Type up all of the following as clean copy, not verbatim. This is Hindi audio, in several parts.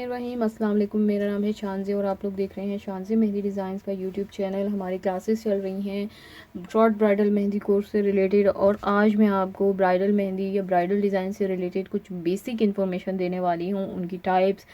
रहीम अस्सलाम वालेकुम। मेरा नाम है शानज़ी और आप लोग देख रहे हैं शानज़ी मेहंदी डिज़ाइंस का यूट्यूब चैनल। हमारी क्लासेस चल रही हैं शॉर्ट ब्राइडल मेहंदी कोर्स से रिलेटेड, और आज मैं आपको ब्राइडल मेहंदी या ब्राइडल डिज़ाइन से रिलेटेड कुछ बेसिक इन्फॉर्मेशन देने वाली हूँ। उनकी टाइप्स,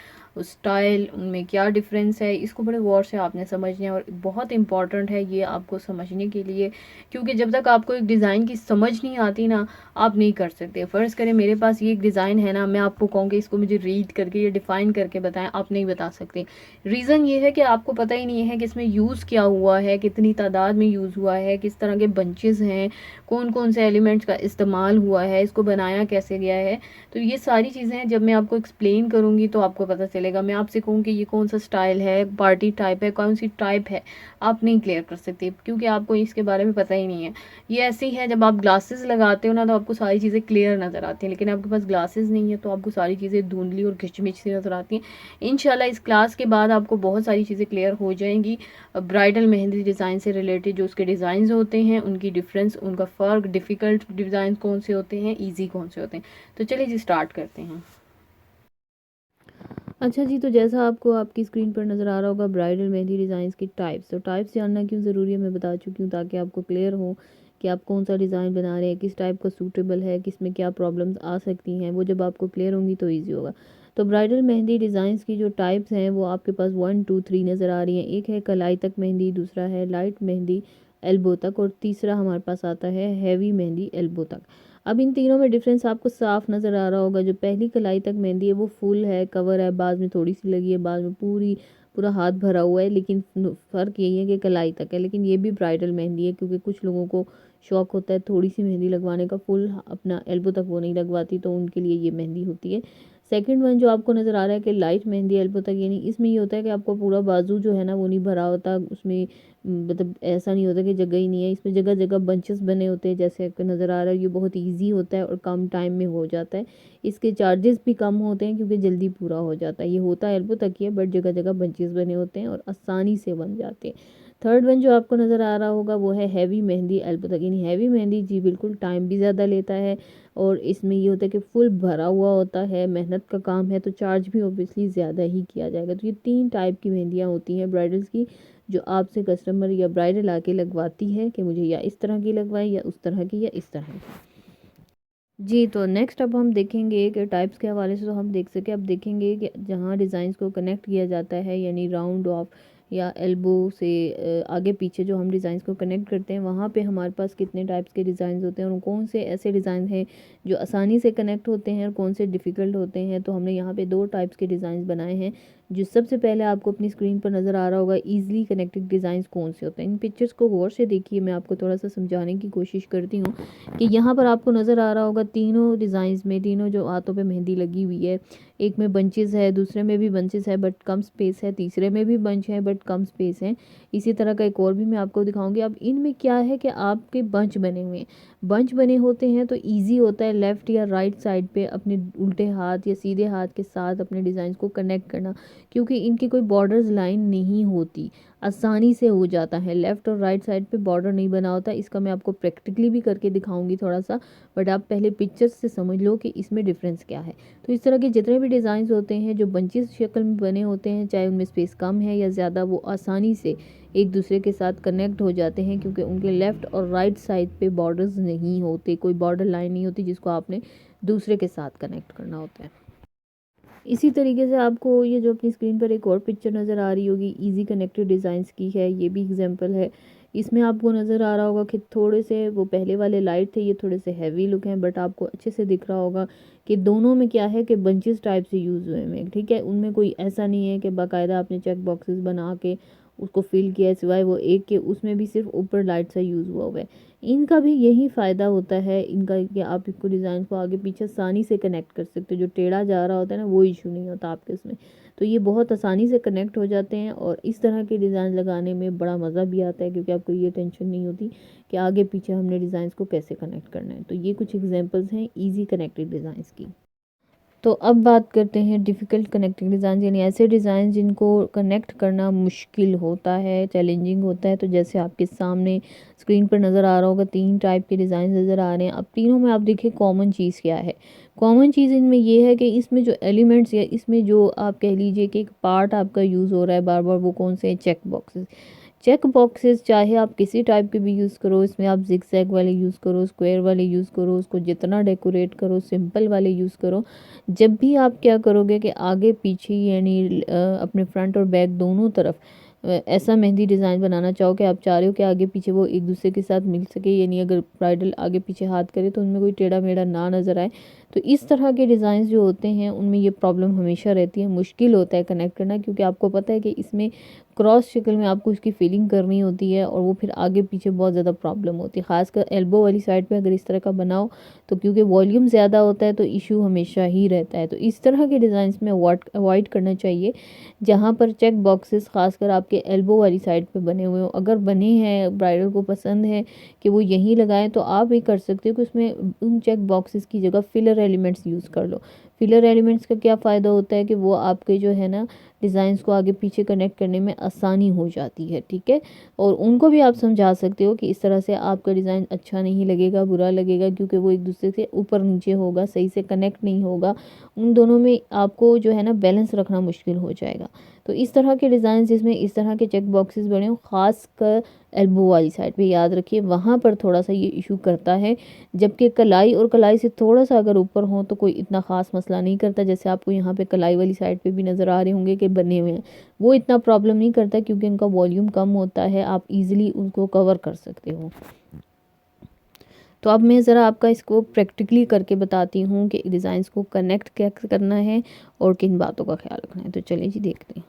स्टाइल, उनमें क्या डिफरेंस है, इसको बड़े गौर से आपने समझना है और बहुत इंपॉर्टेंट है ये आपको समझने के लिए, क्योंकि जब तक आपको एक डिज़ाइन की समझ नहीं आती ना, आप नहीं कर सकते। फ़र्ज़ करें मेरे पास ये एक डिज़ाइन है ना, मैं आपको कहूँगी इसको मुझे रीड करके या डिफ़ाइन करके बताएं, आप नहीं बता सकते। रीज़न ये है कि आपको पता ही नहीं है कि इसमें यूज़ क्या हुआ है, कितनी तादाद में यूज़ हुआ है, किस तरह के बंचेज़ हैं, कौन कौन से एलिमेंट्स का इस्तेमाल हुआ है, इसको बनाया कैसे गया है। तो ये सारी चीज़ें जब मैं आपको एक्सप्लेन करूँगी तो आपको पता चलेगा। मैं आपसे कहूँ कि ये कौन सा स्टाइल है, पार्टी टाइप है, कौन सी टाइप है, आप नहीं क्लियर कर सकते क्योंकि आपको इसके बारे में पता ही नहीं है। ये ऐसे ही है, जब आप ग्लासेस लगाते हो ना तो आपको सारी चीज़ें क्लियर नज़र आती हैं, लेकिन आपके पास ग्लासेस नहीं है तो आपको सारी चीज़ें धुंधली और घिचमिच सी नज़र आती हैं। इंशाल्लाह इस क्लास के बाद आपको बहुत सारी चीज़ें क्लियर हो जाएंगी ब्राइडल मेहंदी डिज़ाइन से रिलेटेड। जो उसके डिज़ाइन होते हैं, उनकी डिफरेंस, उनका फ़र्क, डिफ़िकल्ट डिज़ाइन कौन से होते हैं, ईजी कौन से होते हैं। तो चलिए जी स्टार्ट करते हैं। अच्छा जी, तो जैसा आपको आपकी स्क्रीन पर नज़र आ रहा होगा ब्राइडल मेहंदी डिज़ाइंस की टाइप्स, तो टाइप्स जानना क्यों ज़रूरी है मैं बता चुकी हूँ, ताकि आपको क्लियर हो कि आप कौन सा डिज़ाइन बना रहे हैं, किस टाइप का सूटेबल है, किस में क्या प्रॉब्लम्स आ सकती हैं। वो जब आपको क्लियर होंगी तो ईजी होगा। तो ब्राइडल मेहंदी डिज़ाइंस की जो टाइप्स हैं वो आपके पास 1 2 3 नज़र आ रही हैं। एक है कलाई तक मेहंदी, दूसरा है लाइट मेहंदी एल्बो तक, और तीसरा हमारे पास आता है हैवी मेहंदी एल्बो तक। अब इन तीनों में डिफरेंस आपको साफ नज़र आ रहा होगा। जो पहली कलाई तक मेहंदी है वो फुल है, कवर है, बाद में थोड़ी सी लगी है, बाद में पूरा हाथ भरा हुआ है, लेकिन फ़र्क यही है कि कलाई तक है। लेकिन ये भी ब्राइडल मेहंदी है, क्योंकि कुछ लोगों को शौक होता है थोड़ी सी मेहंदी लगवाने का, फुल अपना एल्बो तक वो नहीं लगवाती, तो उनके लिए ये मेहंदी होती है। सेकंड वन जो आपको नज़र आ रहा है कि लाइट मेहंदी एल्बो तक, यानी इसमें ये होता है कि आपको पूरा बाजू जो है ना वो नहीं भरा होता उसमें, मतलब ऐसा नहीं होता कि जगह ही नहीं है। इसमें जगह जगह बंचेस बने होते हैं, जैसे आपको नज़र आ रहा है। ये बहुत इजी होता है और कम टाइम में हो जाता है। इसके चार्जेस भी कम होते हैं क्योंकि जल्दी पूरा हो जाता है। ये होता है एल्बो तक ही है, बट जगह जगह बंचेस बने होते हैं और आसानी से बन जाते हैं। थर्ड वन जो आपको नज़र आ रहा होगा वो है हैवी मेहंदी एल्बो तक, यानी हैवी मेहंदी जी बिल्कुल टाइम भी ज़्यादा लेता है, और इसमें ये होता है कि फुल भरा हुआ होता है, मेहनत का काम है, तो चार्ज भी ऑब्वियसली ज़्यादा ही किया जाएगा। तो ये 3 टाइप की मेहंदियाँ होती हैं ब्राइडल्स की, जो आपसे कस्टमर या ब्राइडल आके लगवाती है कि मुझे या इस तरह की लगवाएं, या उस तरह की, या इस तरह की। जी, तो नेक्स्ट अब हम देखेंगे कि टाइप्स के हवाले से, तो हम देख सके अब देखेंगे कि जहाँ डिज़ाइंस को कनेक्ट किया जाता है, यानी राउंड ऑफ या एल्बो से आगे पीछे जो हम डिज़ाइंस को कनेक्ट करते हैं, वहाँ पे हमारे पास कितने टाइप्स के डिज़ाइंस होते हैं और कौन से ऐसे डिज़ाइन हैं जो आसानी से कनेक्ट होते हैं और कौन से डिफ़िकल्ट होते हैं। तो हमने यहाँ पे 2 टाइप्स के डिज़ाइंस बनाए हैं। जो सबसे पहले आपको अपनी स्क्रीन पर नज़र आ रहा होगा, ईज़िली कनेक्टेड डिज़ाइंस कौन से होते हैं। इन पिक्चर्स को गौर से देखिए, मैं आपको थोड़ा सा समझाने की कोशिश करती हूँ कि यहाँ पर आपको नज़र आ रहा होगा तीनों डिज़ाइंस में, तीनों जो हाथों पे मेहंदी लगी हुई है, एक में बंचेस है, दूसरे में भी बंचेस है बट कम स्पेस है, तीसरे में भी बंच है बट कम स्पेस है। इसी तरह का एक और भी मैं आपको दिखाऊंगी। अब इनमें क्या है कि आपके बंच बने हुए हैं, बंच बने होते हैं तो ईजी होता है लेफ़्ट या राइट साइड पे अपने उल्टे हाथ या सीधे हाथ के साथ अपने डिज़ाइन को कनेक्ट करना, क्योंकि इनकी कोई बॉर्डर्स लाइन नहीं होती, आसानी से हो जाता है। लेफ़्ट और राइट साइड पे बॉर्डर नहीं बना होता। इसका मैं आपको प्रैक्टिकली भी करके दिखाऊंगी थोड़ा सा, बट आप पहले पिक्चर्स से समझ लो कि इसमें डिफरेंस क्या है। तो इस तरह के जितने भी डिज़ाइंस होते हैं जो बंचेस शक्ल में बने होते हैं, चाहे उनमें स्पेस कम है या ज़्यादा, वो आसानी से एक दूसरे के साथ कनेक्ट हो जाते हैं, क्योंकि उनके लेफ़्ट और राइट साइड पे बॉर्डर्स नहीं होते, कोई बॉर्डर लाइन नहीं होती जिसको आपने दूसरे के साथ कनेक्ट करना होता है। इसी तरीके से आपको ये जो अपनी स्क्रीन पर एक और पिक्चर नज़र आ रही होगी, इजी कनेक्टेड डिज़ाइंस की है, ये भी एग्जांपल है। इसमें आपको नज़र आ रहा होगा कि थोड़े से वो पहले वाले लाइट थे, ये थोड़े से हैवी लुक हैं, बट आपको अच्छे से दिख रहा होगा कि दोनों में क्या है कि बंचेस टाइप से यूज़ हुए हैं। ठीक है, उनमें कोई ऐसा नहीं है कि बाकायदा आपने चेक बॉक्सेस बना के उसको फिल किया है, सिवाय वो एक के उसमें भी सिर्फ ऊपर लाइट सा यूज़ हुआ है। इनका भी यही फ़ायदा होता है इनका, कि आप इसको डिज़ाइन को आगे पीछे आसानी से कनेक्ट कर सकते हो। जो टेढ़ा जा रहा होता है ना, वो इशू नहीं होता आपके इसमें। तो ये बहुत आसानी से कनेक्ट हो जाते हैं, और इस तरह के डिज़ाइन लगाने में बड़ा मज़ा भी आता है, क्योंकि आपको ये टेंशन नहीं होती कि आगे पीछे हमने डिज़ाइंस को कैसे कनेक्ट करना है। तो ये कुछ एग्जांपल्स हैं ईजी कनेक्टेड डिज़ाइंस की। तो अब बात करते हैं डिफ़िकल्ट कनेक्टिंग डिज़ाइन, यानी ऐसे डिज़ाइन जिनको कनेक्ट करना मुश्किल होता है, चैलेंजिंग होता है। तो जैसे आपके सामने स्क्रीन पर नज़र आ रहा होगा 3 टाइप के डिज़ाइन नज़र आ रहे हैं। अब तीनों में आप देखिए कॉमन चीज़ क्या है? कॉमन चीज़ इनमें ये है कि इसमें जो एलिमेंट्स या इसमें जो आप कह लीजिए कि एक पार्ट आपका यूज़ हो रहा है बार-बार, वो कौन से हैं? Check boxes. चेक बॉक्सेस चाहे आप किसी टाइप के भी यूज़ करो, इसमें आप ज़िगज़ैग वाले यूज़ करो, स्क्वायर वाले यूज़ करो, उसको जितना डेकोरेट करो, सिंपल वाले यूज़ करो। जब भी आप क्या करोगे कि आगे पीछे यानी अपने फ्रंट और बैक दोनों तरफ ऐसा मेहंदी डिज़ाइन बनाना चाहो कि आप चाह रहे हो कि आगे पीछे वो एक दूसरे के साथ मिल सके, यानी अगर ब्राइडल आगे पीछे हाथ करे तो उनमें कोई टेढ़ा मेढ़ा ना नज़र आए। तो इस तरह के डिज़ाइन जो होते हैं उनमें ये प्रॉब्लम हमेशा रहती है, मुश्किल होता है कनेक्ट करना, क्योंकि आपको पता है कि इसमें क्रॉस शक्ल में आपको उसकी फीलिंग करनी होती है और वो फिर आगे पीछे बहुत ज़्यादा प्रॉब्लम होती है, ख़ासकर एल्बो वाली साइड पे अगर इस तरह का बनाओ तो, क्योंकि वॉल्यूम ज़्यादा होता है तो इशू हमेशा ही रहता है। तो इस तरह के डिज़ाइंस में अवॉइड करना चाहिए जहाँ पर चेक बॉक्सेस ख़ासकर आपके एल्बो वाली साइड पे बने हुए हों। अगर बने हैं, ब्राइडल को पसंद है कि वो यहीं लगाएं, तो आप ये कर सकते हो कि उसमें उन चेक बॉक्सेस की जगह फिलर एलिमेंट्स यूज़ कर लो। फिलर एलिमेंट्स का क्या फ़ायदा होता है कि वो आपके जो है ना डिज़ाइंस को आगे पीछे कनेक्ट करने में आसानी हो जाती है, ठीक है। और उनको भी आप समझा सकते हो कि इस तरह से आपका डिज़ाइन अच्छा नहीं लगेगा, बुरा लगेगा, क्योंकि वो एक दूसरे से ऊपर नीचे होगा, सही से कनेक्ट नहीं होगा। उन दोनों में आपको जो है ना बैलेंस रखना मुश्किल हो जाएगा। तो इस तरह के डिज़ाइन जिसमें इस तरह के चेक बॉक्सेस बने हो, ख़ासकर एल्बो वाली साइड पे याद रखिए, वहाँ पर थोड़ा-सा ये इशू करता है। जबकि कलाई और कलाई से थोड़ा-सा अगर ऊपर हो तो कोई इतना ख़ास मसला नहीं करता। जैसे आपको यहाँ पे कलाई वाली साइड पे भी नज़र आ रहे होंगे कि बने हुए हैं, वो इतना प्रॉब्लम नहीं करता क्योंकि उनका वॉल्यूम कम होता है, आप ईज़िली उनको कवर कर सकते हो। तो अब मैं ज़रा आपका इसको प्रैक्टिकली करके बताती हूँ कि डिज़ाइंस को कनेक्ट कैसे करना है और किन बातों का ख़्याल रखना है। तो चलिए जी देखते हैं।